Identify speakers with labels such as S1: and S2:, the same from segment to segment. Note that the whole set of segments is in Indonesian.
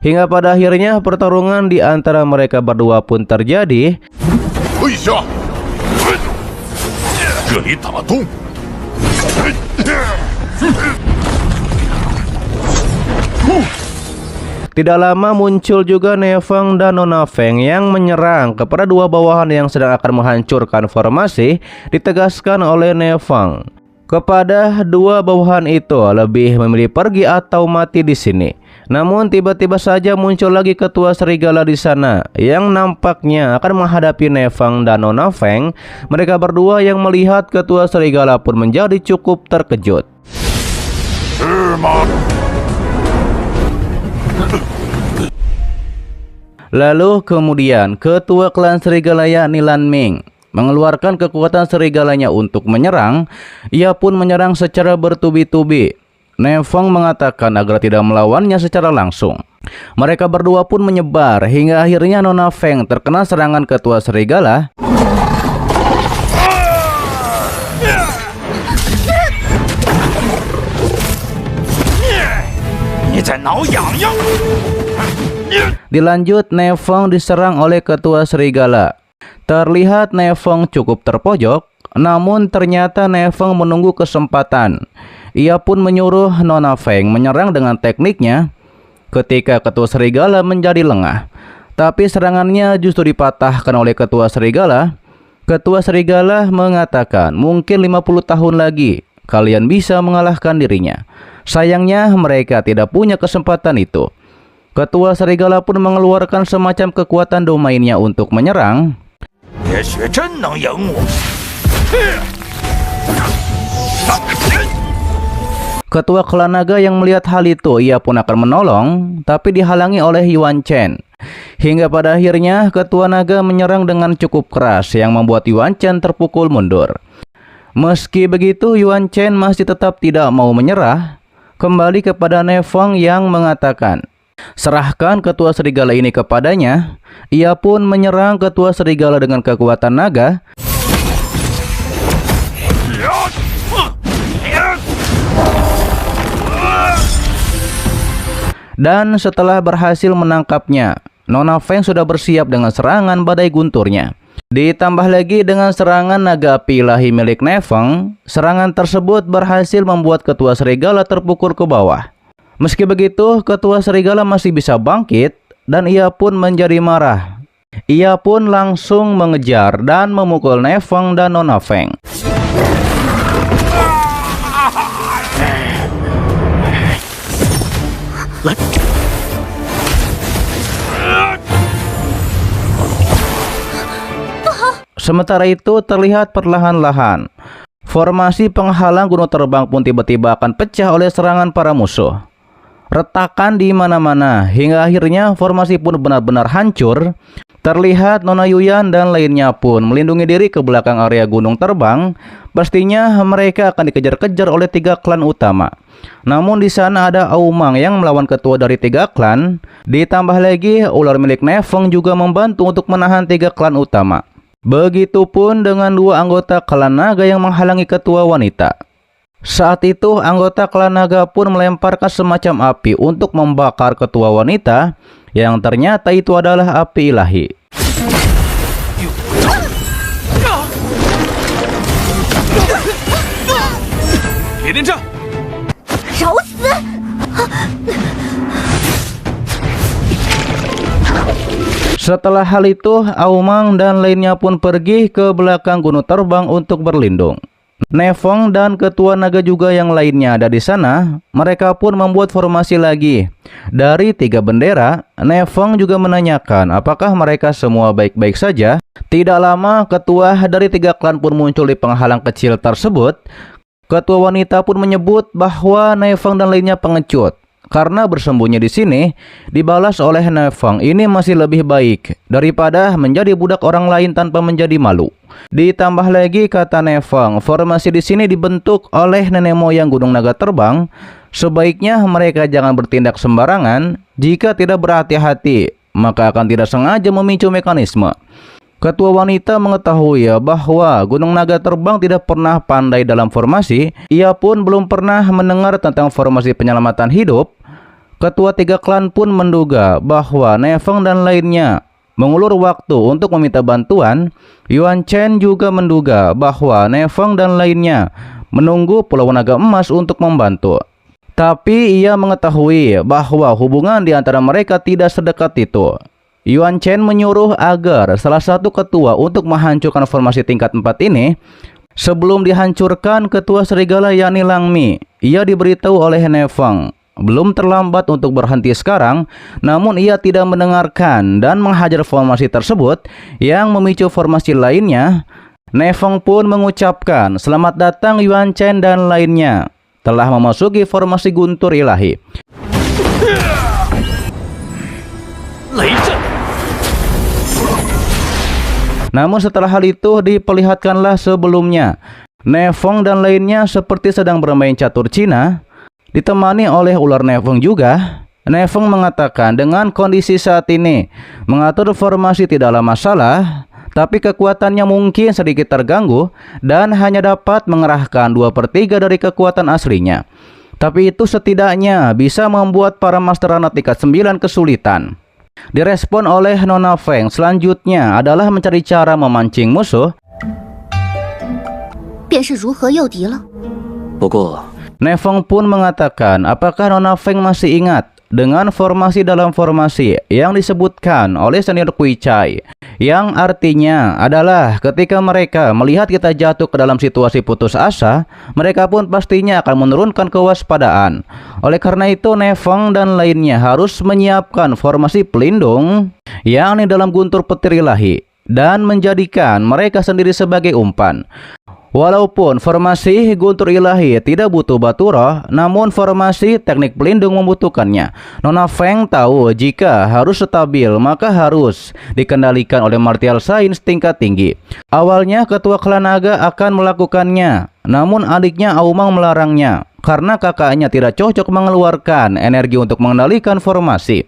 S1: Hingga pada akhirnya pertarungan di antara mereka berdua pun terjadi.
S2: 退下！这里打洞。
S1: Tidak lama muncul juga Nefeng dan Nona Feng yang menyerang kepada dua bawahan yang sedang akan menghancurkan formasi. Ditegaskan oleh Nefeng kepada dua bawahan itu lebih memilih pergi atau mati di sini. Namun tiba-tiba saja muncul lagi ketua serigala di sana yang nampaknya akan menghadapi Nefeng dan Nona Feng. Mereka berdua yang melihat ketua serigala pun menjadi cukup terkejut. Lalu kemudian ketua klan serigala yakni Lan Ming mengeluarkan kekuatan serigalanya untuk menyerang. Ia pun menyerang secara bertubi-tubi. Nefeng mengatakan agar tidak melawannya secara langsung. Mereka berdua pun menyebar hingga akhirnya Nona Feng terkena serangan ketua serigala. Dilanjut Nefeng diserang oleh ketua serigala. Terlihat Nefeng cukup terpojok, namun ternyata Nefeng menunggu kesempatan. Ia pun menyuruh Nona Feng menyerang dengan tekniknya. Ketika ketua serigala menjadi lengah, tapi serangannya justru dipatahkan oleh ketua serigala. Ketua serigala mengatakan mungkin 50 tahun lagi kalian bisa mengalahkan dirinya. Sayangnya mereka tidak punya kesempatan itu. Ketua serigala pun mengeluarkan semacam kekuatan domainnya untuk menyerang. Ketua klan naga yang melihat hal itu, ia pun akan menolong, tapi dihalangi oleh Yuan Chen. Hingga pada akhirnya ketua naga menyerang dengan cukup keras yang membuat Yuan Chen terpukul mundur. Meski begitu, Yuan Chen masih tetap tidak mau menyerah. Kembali kepada Nefeng yang mengatakan, serahkan ketua serigala ini kepadanya. Ia pun menyerang ketua serigala dengan kekuatan naga. Dan setelah berhasil menangkapnya, Nona Feng sudah bersiap dengan serangan badai gunturnya. Ditambah lagi dengan serangan naga api ilahi milik Nefeng, serangan tersebut berhasil membuat ketua serigala terpukul ke bawah. Meski begitu, ketua serigala masih bisa bangkit dan ia pun menjadi marah. Ia pun langsung mengejar dan memukul Nefeng dan Nona Feng. Sementara itu terlihat perlahan-lahan formasi penghalang gunung terbang pun tiba-tiba akan pecah oleh serangan para musuh. Retakan di mana-mana hingga akhirnya formasi pun benar-benar hancur. Terlihat Nona Yuyan dan lainnya pun melindungi diri ke belakang area gunung terbang. Pastinya mereka akan dikejar-kejar oleh 3 klan utama. Namun di sana ada Aumang yang melawan ketua dari 3 klan. Ditambah lagi ular milik Nefeng juga membantu untuk menahan 3 klan utama. Begitupun dengan 2 anggota klan naga yang menghalangi ketua wanita. Saat itu anggota klan naga pun melemparkan semacam api untuk membakar ketua wanita, yang ternyata itu adalah api ilahi. Setelah hal itu, Aumang dan lainnya pun pergi ke belakang gunung terbang untuk berlindung. Nefeng dan ketua naga juga yang lainnya ada di sana. Mereka pun membuat formasi lagi. Dari 3 bendera, Nefeng juga menanyakan apakah mereka semua baik-baik saja. Tidak lama, ketua dari 3 klan pun muncul di penghalang kecil tersebut. Ketua wanita pun menyebut bahwa Nefeng dan lainnya pengecut. Karena bersembunyi di sini, dibalas oleh Nefeng, ini masih lebih baik daripada menjadi budak orang lain tanpa menjadi malu. Ditambah lagi kata Nefeng, formasi di sini dibentuk oleh nenek moyang gunung naga terbang. Sebaiknya mereka jangan bertindak sembarangan. Jika tidak berhati-hati, maka akan tidak sengaja memicu mekanisme. Ketua wanita mengetahui bahwa gunung naga terbang tidak pernah pandai dalam formasi. Ia pun belum pernah mendengar tentang formasi penyelamatan hidup. Ketua tiga klan pun menduga bahwa Nefeng dan lainnya mengulur waktu untuk meminta bantuan. Yuan Chen juga menduga bahwa Nefeng dan lainnya menunggu Pulau Naga Emas untuk membantu. Tapi ia mengetahui bahwa hubungan di antara mereka tidak sedekat itu. Yuan Chen menyuruh agar salah satu ketua untuk menghancurkan formasi tingkat 4 ini. Sebelum dihancurkan ketua serigala yakni Lang Mi, ia diberitahu oleh Nefeng belum terlambat untuk berhenti sekarang, namun ia tidak mendengarkan dan menghajar formasi tersebut yang memicu formasi lainnya. Nefeng pun mengucapkan selamat datang Yuan Chen dan lainnya telah memasuki formasi guntur ilahi. Namun setelah hal itu diperlihatkanlah sebelumnya, Nefeng dan lainnya seperti sedang bermain catur Cina, ditemani oleh ular Nefeng juga. Nefeng mengatakan dengan kondisi saat ini, mengatur formasi tidaklah masalah, tapi kekuatannya mungkin sedikit terganggu dan hanya dapat mengerahkan 2/3 dari kekuatan aslinya. Tapi itu setidaknya bisa membuat para Master Anak tingkat 9 kesulitan. Direspon oleh Nona Feng selanjutnya adalah mencari cara memancing musuh.
S3: 便是如何诱敌了。
S4: 不过
S1: Nefeng pun mengatakan apakah Nona Feng masih ingat dengan formasi dalam formasi yang disebutkan oleh senior Kui Chai, yang artinya adalah ketika mereka melihat kita jatuh ke dalam situasi putus asa, mereka pun pastinya akan menurunkan kewaspadaan. Oleh karena itu Nefeng dan lainnya harus menyiapkan formasi pelindung yakni dalam guntur petir ilahi dan menjadikan mereka sendiri sebagai umpan. Walaupun formasi guntur ilahi tidak butuh batu roh, namun formasi teknik pelindung membutuhkannya. Nona Feng tahu jika harus stabil maka harus dikendalikan oleh martial science tingkat tinggi. Awalnya ketua klan naga akan melakukannya, namun adiknya Aomang melarangnya karena kakaknya tidak cocok mengeluarkan energi untuk mengendalikan formasi.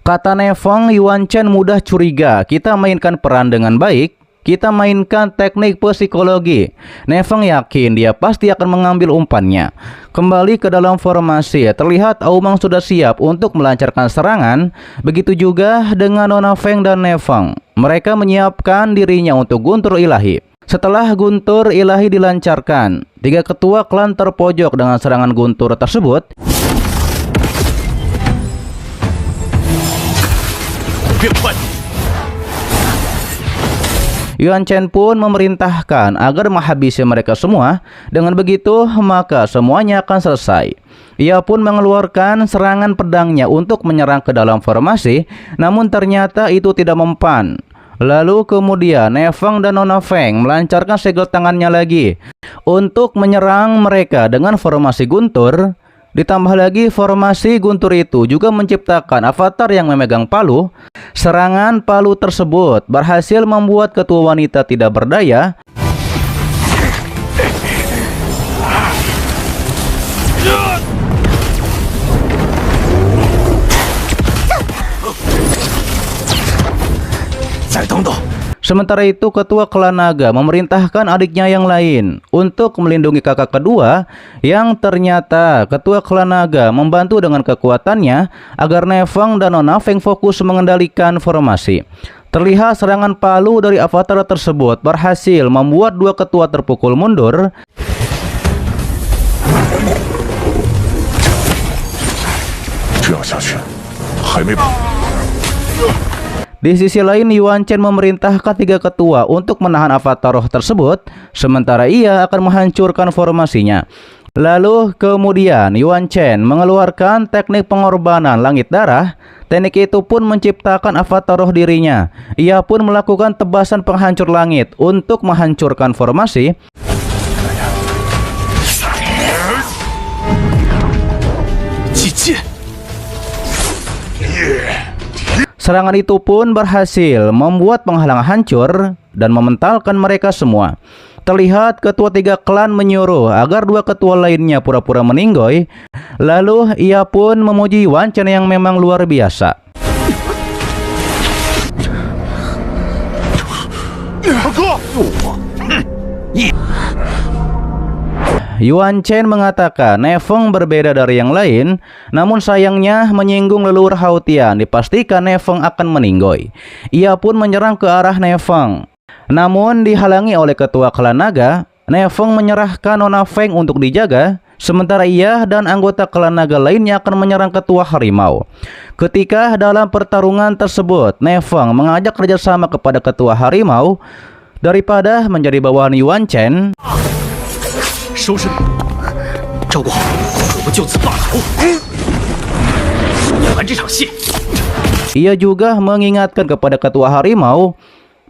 S1: Kata Nefeng, Yuan Chen mudah curiga kita mainkan peran dengan baik. Kita mainkan teknik psikologi. Nefeng yakin dia pasti akan mengambil umpannya. Kembali ke dalam formasi, terlihat Aomang sudah siap untuk melancarkan serangan. Begitu juga dengan Nona Feng dan Nefeng. Mereka menyiapkan dirinya untuk guntur ilahi. Setelah guntur ilahi dilancarkan, tiga ketua klan terpojok dengan serangan guntur tersebut. Yuan Chen pun memerintahkan agar menghabisi mereka semua. Dengan begitu, maka semuanya akan selesai. Ia pun mengeluarkan serangan pedangnya untuk menyerang ke dalam formasi, namun ternyata itu tidak mempan. Lalu kemudian Nefeng dan Nona Feng melancarkan segel tangannya lagi untuk menyerang mereka dengan formasi guntur. Ditambah lagi formasi guntur itu juga menciptakan avatar yang memegang palu. Serangan palu tersebut berhasil membuat ketua wanita tidak berdaya. Sementara itu ketua klan naga memerintahkan adiknya yang lain untuk melindungi kakak kedua, yang ternyata ketua klan naga membantu dengan kekuatannya agar Nefeng dan Nona Feng fokus mengendalikan formasi. Terlihat serangan palu dari avatar tersebut berhasil membuat dua ketua terpukul mundur. Di sisi lain, Yuan Chen memerintahkan tiga ketua untuk menahan avatar roh tersebut, sementara ia akan menghancurkan formasinya. Lalu kemudian Yuan Chen mengeluarkan teknik pengorbanan langit darah. Teknik itu pun menciptakan avatar roh dirinya. Ia pun melakukan tebasan penghancur langit untuk menghancurkan formasi. Serangan itu pun berhasil membuat penghalang hancur dan mementalkan mereka semua. Terlihat ketua tiga klan menyuruh agar dua ketua lainnya pura-pura meninggoy. Lalu ia pun memuji Yuan Chen yang memang luar biasa. Yuan Chen mengatakan Ne Feng berbeda dari yang lain, namun sayangnya menyinggung leluhur Hao Tian, dipastikan Ne Feng akan meninggoy. Ia pun menyerang ke arah Ne Feng. Namun dihalangi oleh ketua klan naga, Ne Feng menyerahkan Nona Feng untuk dijaga, sementara ia dan anggota klan naga lainnya akan menyerang ketua harimau. Ketika dalam pertarungan tersebut, Ne Feng mengajak kerjasama kepada ketua harimau daripada menjadi bawahan Yuan Chen.
S3: 收拾你，照顾好，可不就此罢了。演完这场戏，
S1: Ia juga mengingatkan kepada ketua harimau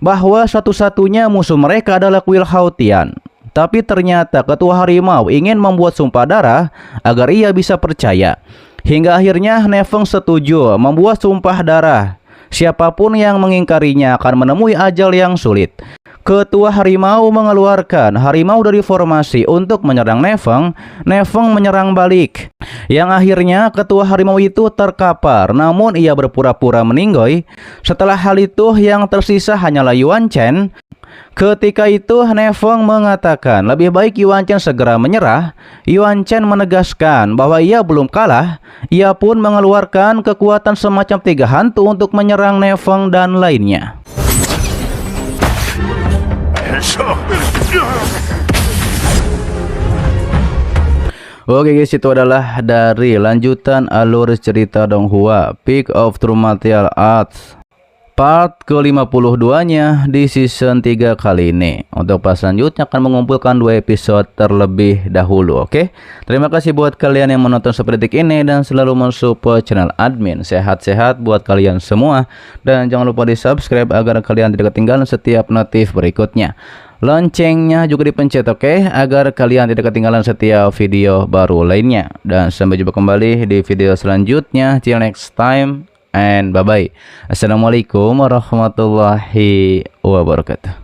S1: bahwa satu-satunya musuh mereka adalah kuil Hao Tian. Tapi ternyata ketua harimau ingin membuat sumpah darah agar ia bisa percaya. Hingga akhirnya Ne Feng setuju membuat sumpah darah. Siapapun yang mengingkarinya akan menemui ajal yang sulit. Ketua harimau mengeluarkan harimau dari formasi untuk menyerang Ne Feng. Ne Feng menyerang balik, yang akhirnya ketua harimau itu terkapar, namun ia berpura-pura meninggoy. Setelah hal itu, yang tersisa hanyalah Yuan Chen. Ketika itu Ne Feng mengatakan lebih baik Yuan Chen segera menyerah. Yuan Chen menegaskan bahwa ia belum kalah. Ia pun mengeluarkan kekuatan semacam 3 hantu untuk menyerang Ne Feng dan lainnya. Oke guys, itu adalah dari lanjutan alur cerita Donghua Peak of True Martial Arts part ke-52-nya di season 3 kali ini. Untuk pas selanjutnya akan mengumpulkan 2 episode terlebih dahulu. Oke, terima kasih buat kalian yang menonton seperti detik ini dan selalu mensupport channel admin. Sehat-sehat buat kalian semua, dan jangan lupa di subscribe agar kalian tidak ketinggalan setiap notif berikutnya. Loncengnya juga dipencet, oke, agar kalian tidak ketinggalan setiap video baru lainnya. Dan sampai jumpa kembali di video selanjutnya. Till next time and bye bye. Assalamualaikum warahmatullahi wabarakatuh.